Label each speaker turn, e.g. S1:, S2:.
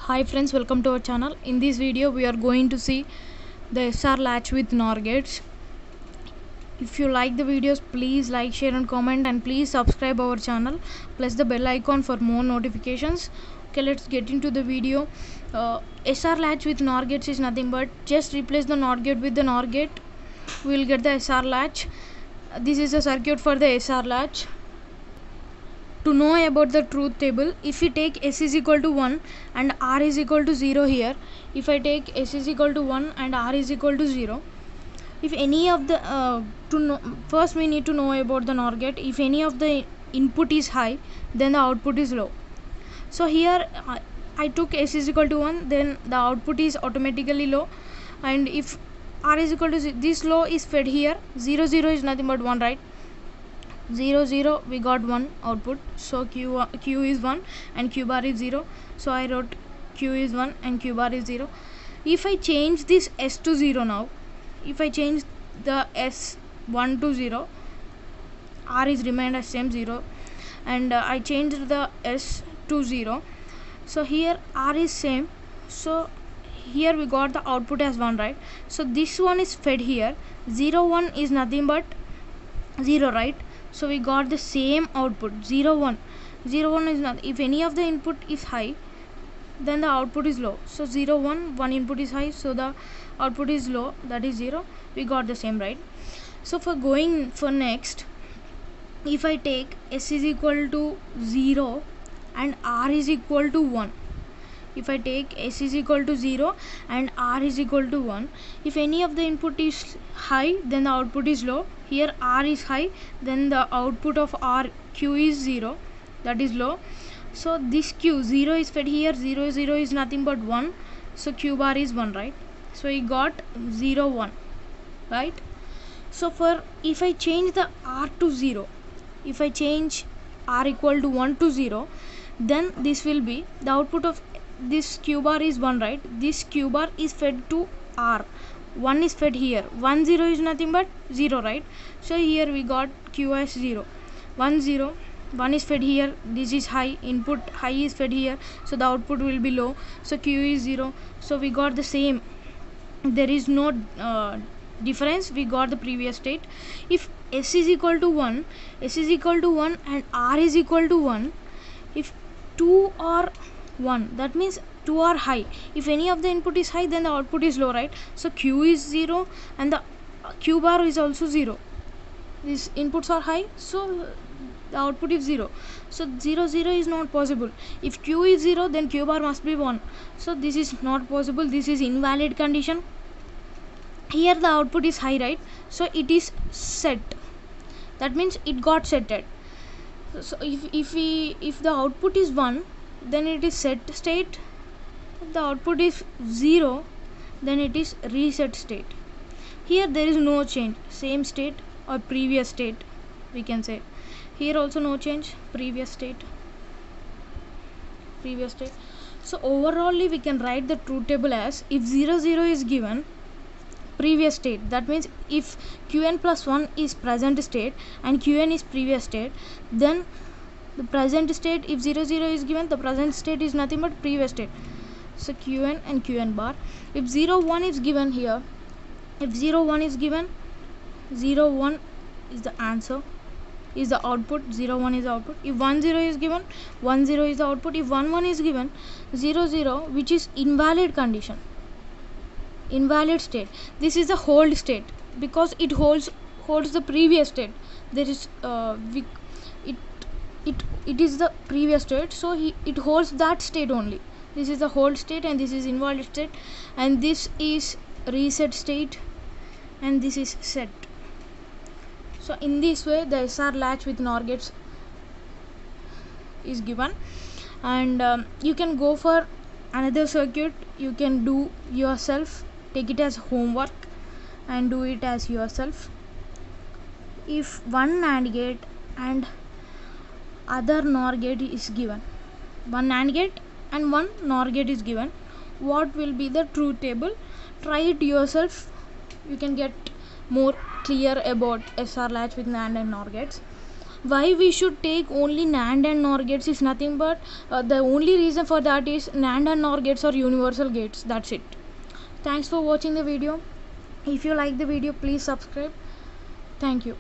S1: Hi friends, welcome to our channel. In this video we are going to see the SR latch with NOR gates. If you like the videos, please like, share and comment, and please subscribe our channel. Press the bell icon for more notifications. Okay, let's get into the video. SR latch with NOR gates is nothing but just replace the NOR gate with the NOR gate. We will get the SR latch. This is a circuit for the SR latch. To know about the truth table, if we take S is equal to 1 and R is equal to 0 here, if I take S is equal to 1 and R is equal to 0, if any of the first we need to know about the NOR gate. If any of the input is high, then the output is low. So here I took S is equal to 1, then the output is automatically low, and if R is equal to 0, this low is fed here. 0 0 is nothing but 1, right? 0 0 we got 1 output, so q is 1 and q bar is 0, so I wrote q is 1 and q bar is 0. If I change this S to 0 now, if I change the S 1 to 0, R is remained as same 0, and I changed the S to 0, so here R is same, so here we got the output as 1, right? So this one is fed here. 0 1 is nothing but 0, right? So we got the same output. 0 1 is not, if any of the input is high, then the output is low. So 0 1 one input is high, so the output is low, that is 0. We got the same, right? So for going for next, if I take S is equal to 0 and R is equal to 1, if I take S is equal to 0 and R is equal to 1, if any of the input is high, then the output is low. Here R is high, then the output of R Q is 0, that is low. So this Q 0 is fed here. 0 0 is nothing but 1, so Q bar is 1, right? So we got 0 1, right? So for if I change the R to 0, if I change R equal to 1 to 0, then this will be the output of this Q bar is 1, right? This Q bar is fed to R. 1 is fed here. 1 0 is nothing but 0, right? So here we got Q as 0. 1 0, 1 is fed here. This is high, input high is fed here, so the output will be low, so Q is 0. So we got the same, there is no difference, we got the previous state. If S is equal to 1, S is equal to 1 and R is equal to 1, if 2 or 1, that means 2 are high. If any of the input is high, then the output is low, right? So Q is 0 and the Q bar is also 0. These inputs are high, so the output is 0. So 0 0 is not possible. If Q is 0, then Q bar must be 1. So this is not possible, this is invalid condition. Here the output is high, right? So it is set, that means it got setted. So if the output is 1, then it is set state. If the output is 0, then it is reset state. Here there is no change, same state or previous state, we can say. Here also no change, previous state. So overall we can write the truth table as, if 0 0 is given, previous state, that means if Qn plus 1 is present state and Qn is previous state, then the present state, if 0 0 is given, the present state is nothing but previous state, so Qn and Qn bar. If 0 1 is given here, if 0 1 is given, 0 1 is the answer, is the output. 0 1 is the output. If 1 0 is given, 1 0 is the output. If 1 1 is given, 0 0, which is invalid condition, invalid state. This is a hold state because it holds the previous state. There is it is the previous state, so it holds that state only. This is the hold state and this is invalid state, and this is reset state and this is set. So in this way the SR latch with NOR gates is given, and you can go for another circuit, you can do yourself, take it as homework and do it as yourself. If one NAND gate and other NOR gate is given, one NAND gate and one NOR gate is given, what will be the truth table? Try it yourself, you can get more clear about SR latch with NAND and NOR gates. Why we should take only NAND and NOR gates is nothing but the only reason for that is NAND and NOR gates are universal gates. That's it. Thanks for watching the video. If you like the video, please subscribe. Thank you.